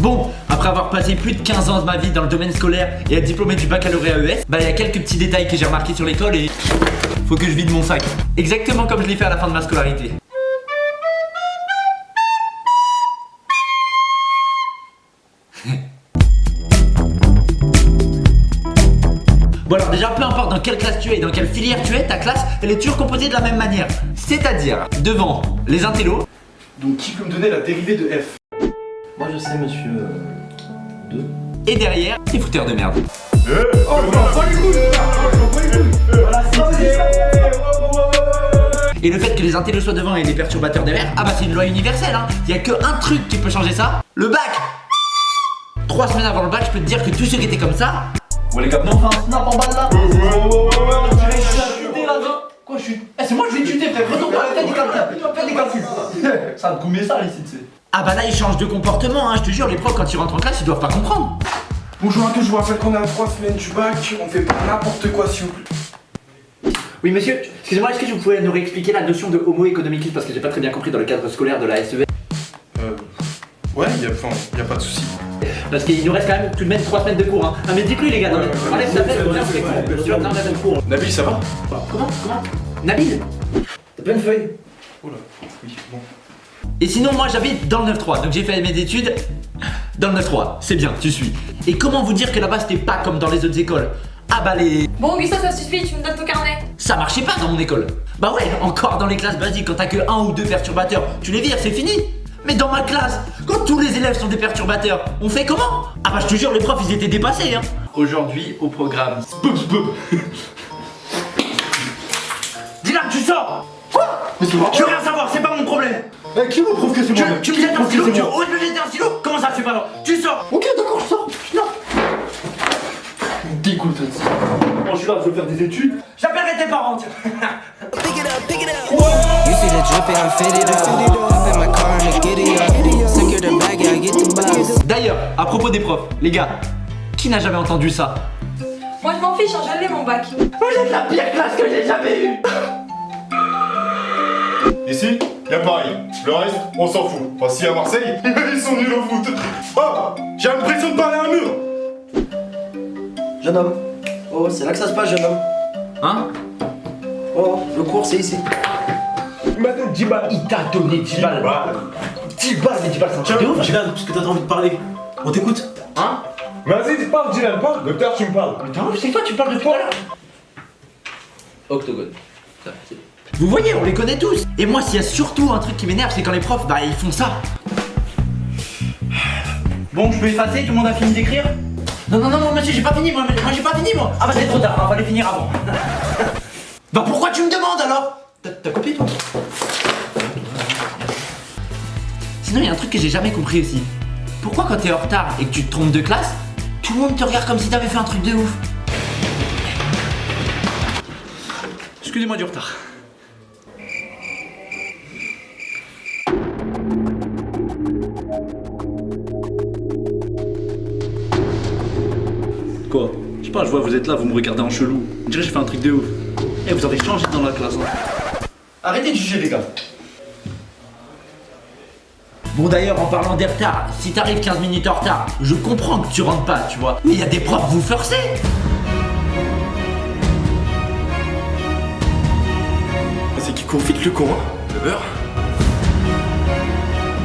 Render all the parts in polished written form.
Bon, après avoir passé plus de 15 ans de ma vie dans le domaine scolaire et être diplômé du baccalauréat ES, bah il y a quelques petits détails que j'ai remarqués sur l'école et faut que je vide mon sac. Exactement comme je l'ai fait à la fin de ma scolarité. Bon alors déjà, peu importe dans quelle classe tu es et dans quelle filière tu es, ta classe, elle est toujours composée de la même manière. C'est-à-dire, devant, les intellos. Donc qui peut me donner la dérivée de f? Moi je sais monsieur... 2. Et derrière, les fouteurs de merde. Et le fait que les intellos soient devant et les perturbateurs derrière, ah bah c'est une loi universelle hein. Il y a que un truc qui peut changer ça, le bac. 3 semaines avant le bac, je peux te dire que tous ceux qui étaient comme ça... Ouais les gars, non, enfin, snap en bas de là. On dirait que je suis chuté là-dedans. Quoi je suis... Eh c'est moi je vais chuter frère, retourne-toi, fais des calculs. Ça va te combler ça ici tu sais. Ah bah là ils changent de comportement hein, je te jure, les profs quand ils rentrent en classe ils doivent pas comprendre. Bonjour à tous, je vous rappelle qu'on est à 3 semaines du bac, on fait pas n'importe quoi s'il vous plaît. Oui monsieur, excusez-moi, est-ce que vous pouvez nous réexpliquer la notion de homo economicus parce que j'ai pas très bien compris dans le cadre scolaire de la SES. Ouais, y a pas de soucis. Parce qu'il nous reste quand même tout de même 3 semaines de cours hein. Ah mais dites-lui les gars, enlève ta tête, on reste les cours. Tu vas dans le cours. Nabil, ça va? Comment Nabil? T'as plein de feuilles? Oula, oui, bon. Et sinon moi j'habite dans le 9-3, donc j'ai fait mes études dans le 9-3, c'est bien, tu suis. Et comment vous dire que là-bas c'était pas comme dans les autres écoles? Ah bah les... Bon Gustave, ça suffit, tu me donnes ton carnet. Ça marchait pas dans mon école. Bah ouais, encore dans les classes basiques, quand t'as que 1 ou 2 perturbateurs, tu les vires, c'est fini. Mais dans ma classe, quand tous les élèves sont des perturbateurs, on fait comment? Ah bah je te jure, les profs ils étaient dépassés hein. Aujourd'hui au programme... Dis-là que tu sors. Quoi? Je veux rien savoir, c'est pas mon problème. Qui vous prouve que c'est moi? Tu me jettes un stylo, tu oses me jeter un stylo? Comment ça, c'est pas vrai? Tu sors. Ok d'accord, je sors. Non. Dégoûte. Moi je suis là, je veux faire des études. J'appellerai tes parents. You see the drip, I'm fitted up. Hop in my car and I get it up. Secure the bag, yeah, I get the box. D'ailleurs, à propos des profs, les gars, qui n'a jamais entendu ça? Moi je m'en fiche, hein, je l'ai mon bac. Vous êtes la pire classe que j'ai jamais eue. Ici, y a Paris. Le reste, on s'en fout. Enfin, si à Marseille, ils sont nuls au foot. Oh, j'ai l'impression de parler à un mur. Jeune homme. Oh, c'est là que ça se passe, jeune homme. Hein? Oh, le cours c'est ici. Il m'a donné 10 balles. Il t'a donné 10 balles. 10 balles, mais 10 balles, c'est un truc de ouf. Dylan, parce que t'as envie de parler. On t'écoute. Hein? Vas-y, parle, Dylan, parle. Docteur, tu me parles. Mais t'es un ouf, c'est toi, tu parles de tout à l'heure. Octogone. Vous voyez, on les connaît tous. Et moi, s'il y a surtout un truc qui m'énerve, c'est quand les profs, bah ils font ça. Bon, je peux effacer, tout le monde a fini d'écrire? Non, monsieur, j'ai pas fini, moi j'ai pas fini, moi. Ah bah c'est trop tard, on va les finir avant. Bah pourquoi tu me demandes alors? T'as copié toi? Sinon, il y a un truc que j'ai jamais compris aussi. Pourquoi quand t'es en retard et que tu te trompes de classe, tout le monde te regarde comme si t'avais fait un truc de ouf? Excusez-moi du retard. Quoi? Je sais pas, je vois vous êtes là, vous me regardez en chelou. On dirait que j'ai fait un truc de ouf. Eh, vous avez changé dans la classe. Hein. Arrêtez de juger les gars. Bon d'ailleurs, en parlant des retards, si t'arrives 15 minutes en retard, je comprends que tu rentres pas, tu vois. Mais il y a des profs, vous forcez. C'est qui confite le con, hein? Le beurre?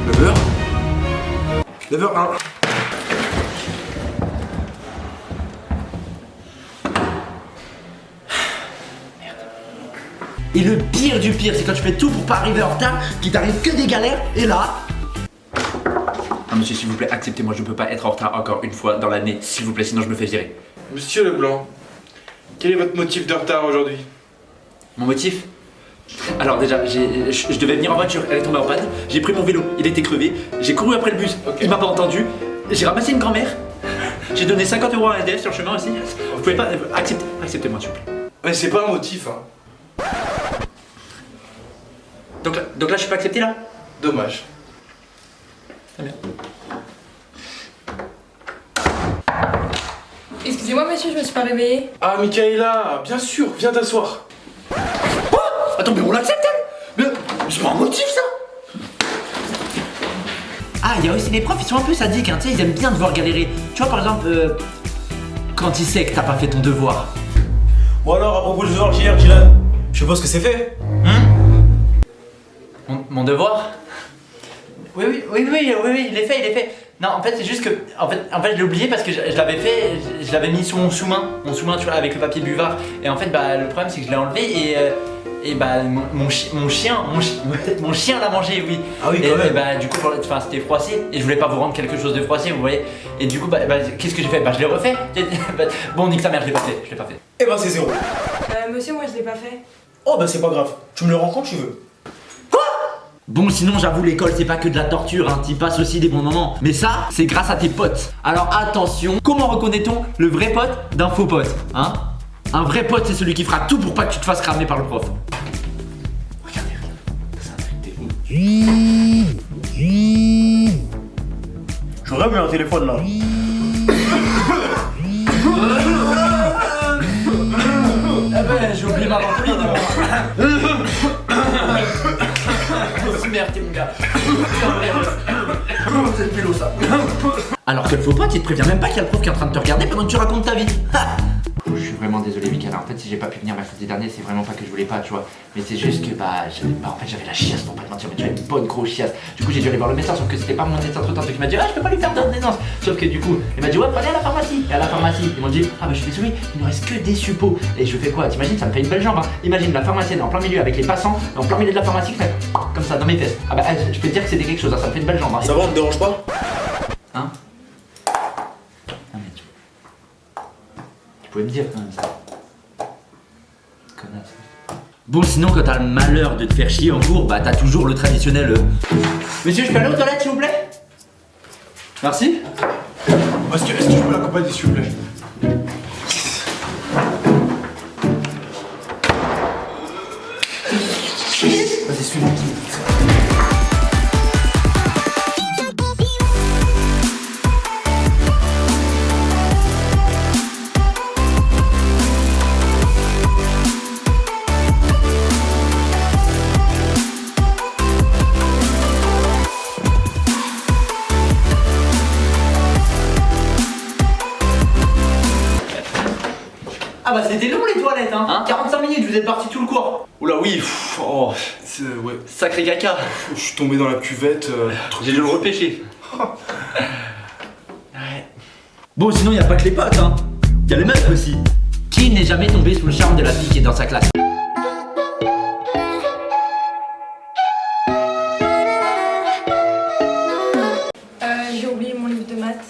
Le beurre? Le beurre, hein? Et le pire du pire, c'est quand tu fais tout pour pas arriver en retard, qu'il t'arrive que des galères, et là... Ah monsieur, s'il vous plaît, acceptez-moi, je peux pas être en retard encore une fois dans l'année, s'il vous plaît, sinon je me fais virer. Monsieur Leblanc, quel est votre motif de retard aujourd'hui? Mon motif? Alors déjà, je devais venir en voiture, elle est tombée en panne, j'ai pris mon vélo, il était crevé, j'ai couru après le bus, il m'a pas entendu, j'ai ramassé une grand-mère, j'ai donné 50 € à un SDF sur le chemin aussi. Vous pouvez pas... Acceptez-moi s'il vous plaît. Mais c'est pas un motif, hein. Donc là, je suis pas accepté là? Dommage. Très bien. Excusez-moi monsieur, je me suis pas réveillée. Ah, Michaela, bien sûr, viens t'asseoir. Attends, mais on l'accepte elle? Mais c'est pas un motif ça? Ah, il y a aussi les profs, ils sont un peu sadiques, hein, tu sais, ils aiment bien devoir galérer. Tu vois, par exemple, quand il sait que t'as pas fait ton devoir. Bon alors, à propos du devoir d'hier, Dylan, je suppose que c'est fait. Mon devoir? Oui, il est fait. Non, en fait, c'est juste que, en fait, je l'ai oublié parce que je l'avais fait, je l'avais mis sur mon sous-main, tu vois, avec le papier buvard. Et en fait, bah, le problème, c'est que je l'ai enlevé et bah, mon chien l'a mangé, oui. Ah oui, quand même. Et bah, du coup, enfin, c'était froissé et je voulais pas vous rendre quelque chose de froissé, vous voyez. Et du coup, bah qu'est-ce que j'ai fait? Bah, je l'ai refait. Bon, nique sa mère, je l'ai pas fait. Eh ben c'est 0. Monsieur, moi je l'ai pas fait. Oh bah c'est pas grave, tu me le rends quand tu veux. Bon, sinon, j'avoue, l'école, c'est pas que de la torture, hein. T'y passes aussi des bons moments. Mais ça, c'est grâce à tes potes. Alors attention, comment reconnaît-on le vrai pote d'un faux pote, hein? Un vrai pote, c'est celui qui fera tout pour pas que tu te fasses cramer par le prof. Regardez, c'est un truc de ouf. J'aurais mis un téléphone là. Ah ben, j'ai oublié ma ventoline. Merde, t'es mon gars. C'est le vélo ça. Alors que le faux pote, il te prévient même pas qu'il y a le prof qui est en train de te regarder pendant que tu racontes ta vie. Je suis vraiment désolé, Mickaël. En fait, si j'ai pas pu venir mercredi dernier, c'est vraiment pas que je voulais pas, tu vois. Mais c'est juste que, en fait, j'avais la chiasse pour pas te mentir, mais tu vois, une bonne grosse chiasse. Du coup, j'ai dû aller voir le médecin, sauf que c'était pas mon médecin traitant, donc il m'a dit, ah, je peux pas lui faire d'ordonnance. Sauf que du coup, il m'a dit, ouais, faut aller à la pharmacie. Et à la pharmacie, ils m'ont dit, ah, bah, je suis désolé, il ne reste que des suppos. Et je fais quoi? T'imagines, ça me fait une belle jambe, hein. Imagine la pharmacienne en plein milieu avec les passants, en plein milieu de la pharmacie, qui fait comme ça dans mes fesses. Ah, bah, je peux te dire que c'était quelque chose, hein, ça me fait une belle jambe, hein. Ça va, on te dérange pas? Hein? Non, mais tu pouvais me dire quand même ça. Connasse. Bon, sinon, quand t'as le malheur de te faire chier en cours, bah t'as toujours le traditionnel. Monsieur, je peux aller aux toilettes s'il vous plaît? Merci. Est-ce que je peux l'accompagner s'il vous plaît? Vas-y, suis-moi. Ah bah c'était long les toilettes, hein, 45 minutes, vous êtes partis tout le cours. Oula oui, oh, ouais. Sacré caca. Je suis tombé dans la cuvette. J'ai dû le repêcher. Ouais. Bon, sinon y a pas que les potes, hein. Y a les meufs aussi. Qui n'est jamais tombé sous le charme de la fille qui est dans sa classe? J'ai oublié mon livre de maths.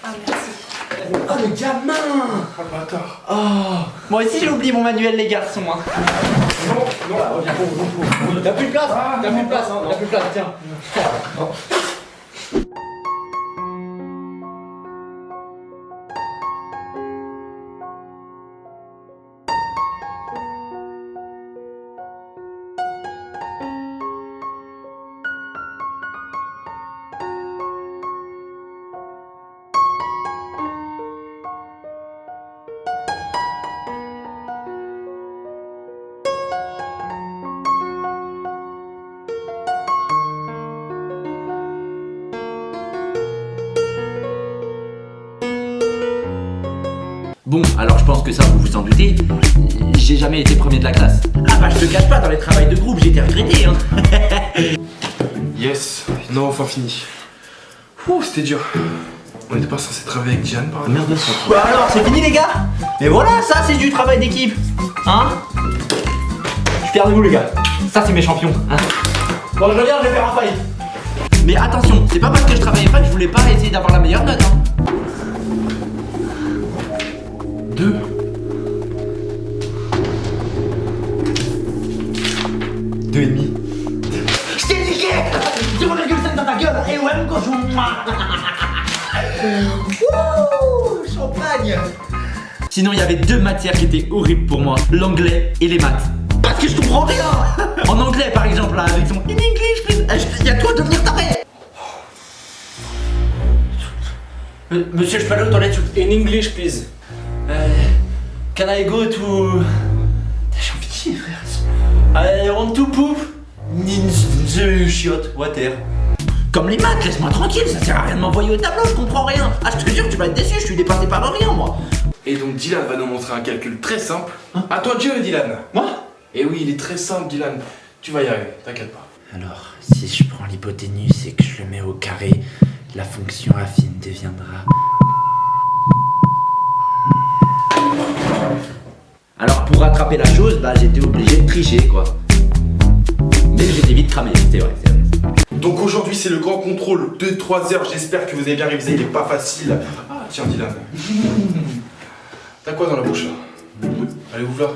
Ah merci. Oh le gamin. Oh le bâtard. Oh. Moi aussi j'ai oublié mon manuel les garçons, hein. T'as plus de place, tiens. Bon, alors je pense que ça, vous vous en doutez, j'ai jamais été premier de la classe. Ah bah je te cache pas, dans les travails de groupe, j'ai été regretté, hein. Yes, non, enfin fini. Ouh, c'était dur. On était pas censé travailler avec Diane par exemple. Merde, ça. Bah alors, c'est fini les gars. Mais voilà, ça c'est du travail d'équipe, hein. Fiers de vous les gars, ça c'est mes champions, hein. Bon, je reviens, je vais faire un faillite. Mais attention, c'est pas parce que je travaillais pas que je voulais pas essayer d'avoir la meilleure note, hein. 2. 2,5. Je t'ai niqué 0,5 dans ta gueule. Et ouais mon cochon. Wouh, champagne. Sinon il y avait 2 matières qui étaient horribles pour moi, l'anglais et les maths. Parce que je comprends rien. En anglais par exemple là, avec son in English please, il y a toi de devenir taré. Monsieur, je peux aller aux toilettes? In English, please. Can I go to... J'ai envie de chier, frère. Allez, on tout pouf. Chiotte, water. Comme les maths, laisse-moi tranquille, ça sert à rien de m'envoyer au tableau, je comprends rien. Ah, je te jure, tu vas être déçu, je suis dépassé par rien, moi. Et donc Dylan va nous montrer un calcul très simple. À toi Dieu, Dylan. Moi? Et oui, il est très simple, Dylan. Tu vas y arriver, t'inquiète pas. Alors, si je prends l'hypoténuse et que je le mets au carré, la fonction affine deviendra... Alors, pour rattraper la chose, bah j'étais obligé de tricher, quoi. Mais j'étais vite cramé, c'est vrai, c'est vrai. Donc aujourd'hui c'est le grand contrôle de 3 heures, j'espère que vous avez bien révisé, il est pas facile. Ah tiens Dylan. T'as quoi dans la bouche là? Allez ouvre là.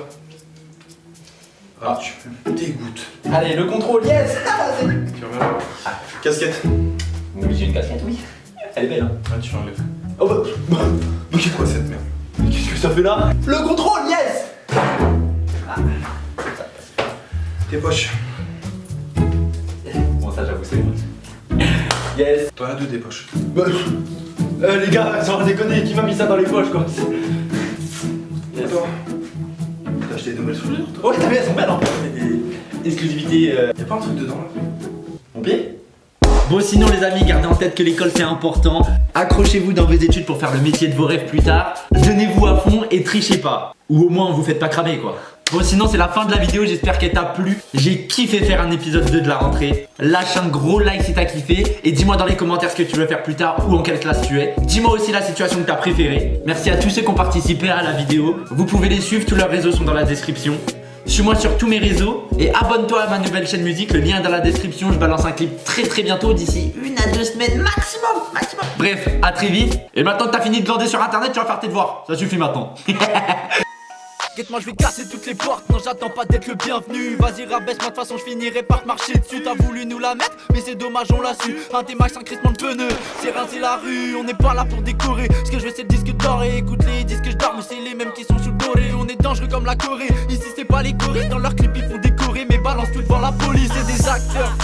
Ah tu me dégoûtes. Allez, le contrôle, yes. Tu reviens là. Casquette. Oui, j'ai une casquette, oui. Elle est belle, hein. Ah tu l'enlèves. Oh bah... Mais c'est quoi cette merde? Qu'est-ce que ça fait là? Le contrôle, yes. Tes poches. Bon, ça j'avoue, c'est bon. Yes. T'en as 2 des poches. Bah, les gars, sans déconner, qui m'a mis ça dans les poches, quoi? Yes. Attends. T'as acheté des nouvelles souvenirs toi? Oh, t'as vu, elles sont belles, en fait. Exclusivité. Y'a pas un truc dedans là? Mon pied? Bon, sinon les amis, gardez en tête que l'école c'est important. Accrochez-vous dans vos études pour faire le métier de vos rêves plus tard. Donnez-vous à fond et trichez pas. Ou au moins vous faites pas cramer, quoi. Bon, sinon c'est la fin de la vidéo, j'espère qu'elle t'a plu. J'ai kiffé faire un épisode 2 de la rentrée. Lâche un gros like si t'as kiffé. Et dis-moi dans les commentaires ce que tu veux faire plus tard ou en quelle classe tu es. Dis-moi aussi la situation que t'as préférée. Merci à tous ceux qui ont participé à la vidéo. Vous pouvez les suivre, tous leurs réseaux sont dans la description. Suis-moi sur tous mes réseaux et abonne-toi à ma nouvelle chaîne musique, le lien est dans la description. Je balance un clip très bientôt, d'ici 1 à 2 semaines maximum. Bref, à très vite. Et maintenant que t'as fini de glander sur internet, tu vas faire tes devoirs. Ça suffit maintenant. Guette-moi, je vais casser toutes les portes, non j'attends pas d'être le bienvenu. Vas-y rabaisse-moi, de toute façon je finirai par te marcher dessus. T'as voulu nous la mettre, mais c'est dommage on l'a su. Un T-Max, un crissement de pneus, c'est rincer la rue. On n'est pas là pour décorer, ce que je veux c'est le disque d'or. Et écoute les disques d'or, mais c'est les mêmes qui sont sous le doré. On est dangereux comme la Corée, ici c'est pas les choristes. Dans leurs clips ils font décorer, mais balance tout devant la police. C'est des acteurs